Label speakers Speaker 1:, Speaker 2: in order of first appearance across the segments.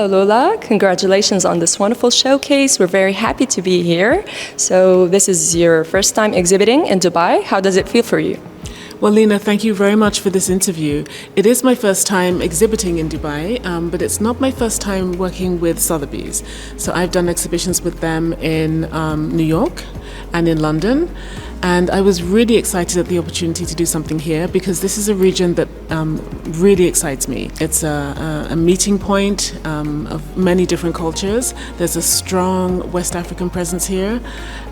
Speaker 1: Hello, Lola. Congratulations on this wonderful showcase. We're very happy to be here. So this is your first time exhibiting in Dubai. How does it feel for you?
Speaker 2: Well, Lena, thank you very much for this interview. It is my first time exhibiting in Dubai, but it's not my first time working with Sotheby's. So I've done exhibitions with them in New York and in London. And I was really excited at the opportunity to do something here because this is a region that really excites me. It's a meeting point of many different cultures. There's a strong West African presence here,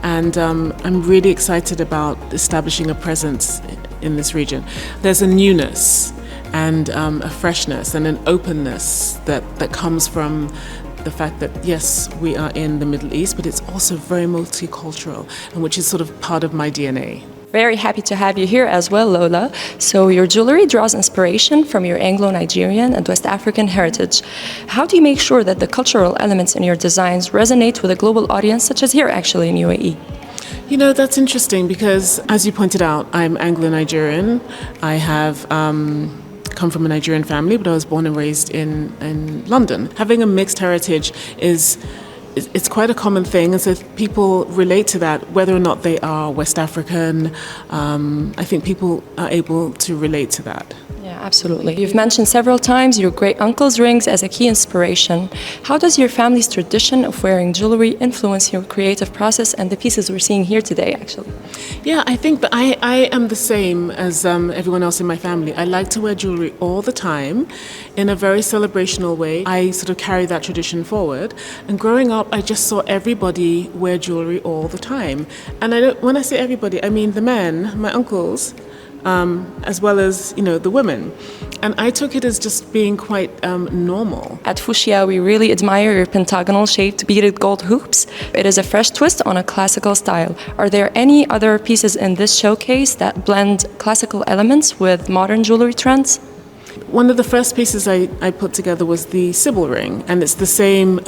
Speaker 2: and I'm really excited about establishing a presence in this region. There's a newness and a freshness and an openness that comes from the fact that, yes, we are in the Middle East, but it's also very multicultural, and which is sort of part of my DNA.
Speaker 1: Very happy to have you here as well, Lola. So your jewelry draws inspiration from your Anglo-Nigerian and West African heritage. How do you make sure that the cultural elements in your designs resonate with a global audience, such as here actually in UAE?
Speaker 2: You know, that's interesting because, as you pointed out, I'm Anglo-Nigerian. I have come from a Nigerian family, but I was born and raised in London. Having a mixed heritage it's quite a common thing, and so people relate to that, whether or not they are West African. I think people are able to relate to that.
Speaker 1: Yeah, absolutely. You've mentioned several times your great-uncle's rings as a key inspiration. How does your family's tradition of wearing jewelry influence your creative process and the pieces we're seeing here today, actually?
Speaker 2: Yeah, I think that I am the same as everyone else in my family. I like to wear jewelry all the time in a very celebrational way. I sort of carry that tradition forward. And growing up, I just saw everybody wear jewelry all the time. And when I say everybody, I mean the men, my uncles, as well as, the women. And I took it as just being quite normal.
Speaker 1: At Foochia, we really admire your pentagonal-shaped beaded gold hoops. It is a fresh twist on a classical style. Are there any other pieces in this showcase that blend classical elements with modern jewelry trends?
Speaker 2: One of the first pieces I put together was the Sybil ring, and it's the same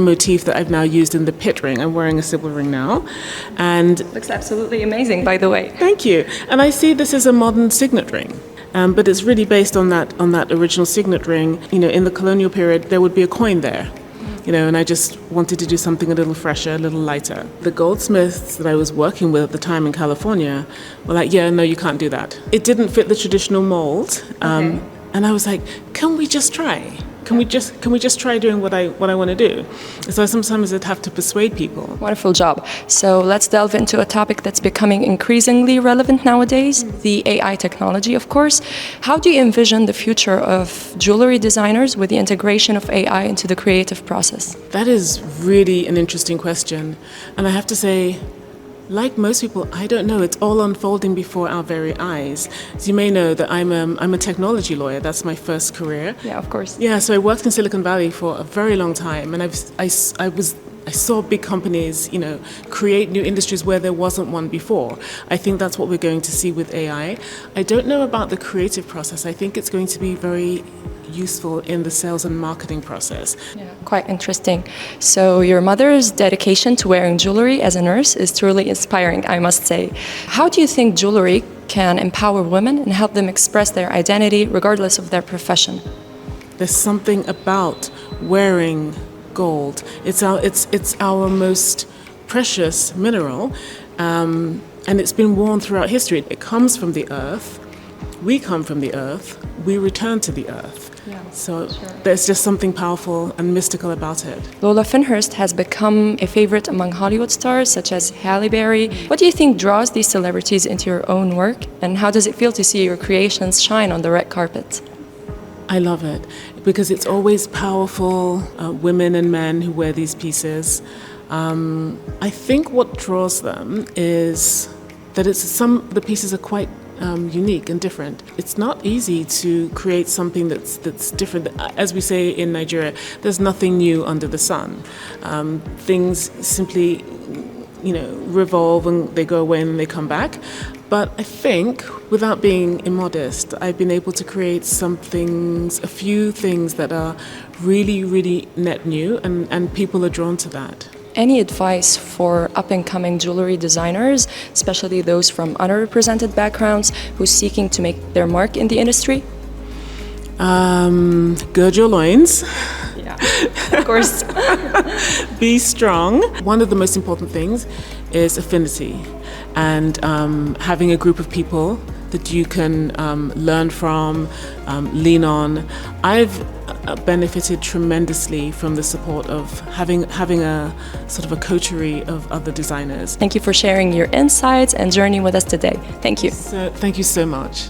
Speaker 2: motif that I've now used in the pit ring. I'm wearing a Sybil ring now, and
Speaker 1: looks absolutely amazing, by the way.
Speaker 2: Thank you. And I see this as a modern signet ring, but it's really based on that original signet ring. In the colonial period, there would be a coin there. And I just wanted to do something a little fresher, a little lighter. The goldsmiths that I was working with at the time in California were like, yeah, no, you can't do that. It didn't fit the traditional mold.
Speaker 1: Okay.
Speaker 2: And I was like, can we just try? Can we just try doing what I want to do? So sometimes I'd have to persuade people.
Speaker 1: Wonderful job. So let's delve into a topic that's becoming increasingly relevant nowadays, the AI technology, of course. How do you envision the future of jewelry designers with the integration of AI into the creative process?
Speaker 2: That is really an interesting question. And I have to say, like most people, I don't know. It's all unfolding before our very eyes. As you may know, that I'm a technology lawyer. That's my first career.
Speaker 1: Yeah, of course.
Speaker 2: Yeah, so I worked in Silicon Valley for a very long time, and I saw big companies, create new industries where there wasn't one before. I think that's what we're going to see with AI. I don't know about the creative process. I think it's going to be very useful in the sales and marketing process.
Speaker 1: Yeah, quite interesting. So your mother's dedication to wearing jewelry as a nurse is truly inspiring, I must say. How do you think jewelry can empower women and help them express their identity regardless of their profession?
Speaker 2: There's something about wearing gold. It's our most precious mineral, and it's been worn throughout history. It comes from the earth. We come from the earth. We return to the earth.
Speaker 1: Yeah,
Speaker 2: so
Speaker 1: sure.
Speaker 2: There's just something powerful and mystical about it.
Speaker 1: Lola Feinhurst has become a favorite among Hollywood stars such as Halle Berry. What do you think draws these celebrities into your own work, and how does it feel to see your creations shine on the red carpet?
Speaker 2: I love it because it's always powerful women and men who wear these pieces. I think what draws them is that the pieces are quite unique and different. It's not easy to create something that's different. As we say in Nigeria, there's nothing new under the sun. Things simply, revolve and they go away and they come back. But I think, without being immodest, I've been able to create a few things that are really, really net new, and people are drawn to that.
Speaker 1: Any advice for up-and-coming jewelry designers, especially those from underrepresented backgrounds who's seeking to make their mark in the industry?
Speaker 2: Gird your loins.
Speaker 1: Yeah. Of course.
Speaker 2: Be strong. One of the most important things is affinity and having a group of people that you can learn from, lean on. I've benefited tremendously from the support of having a sort of a coterie of other designers.
Speaker 1: Thank you for sharing your insights and journey with us today. Thank you.
Speaker 2: So, thank you so much.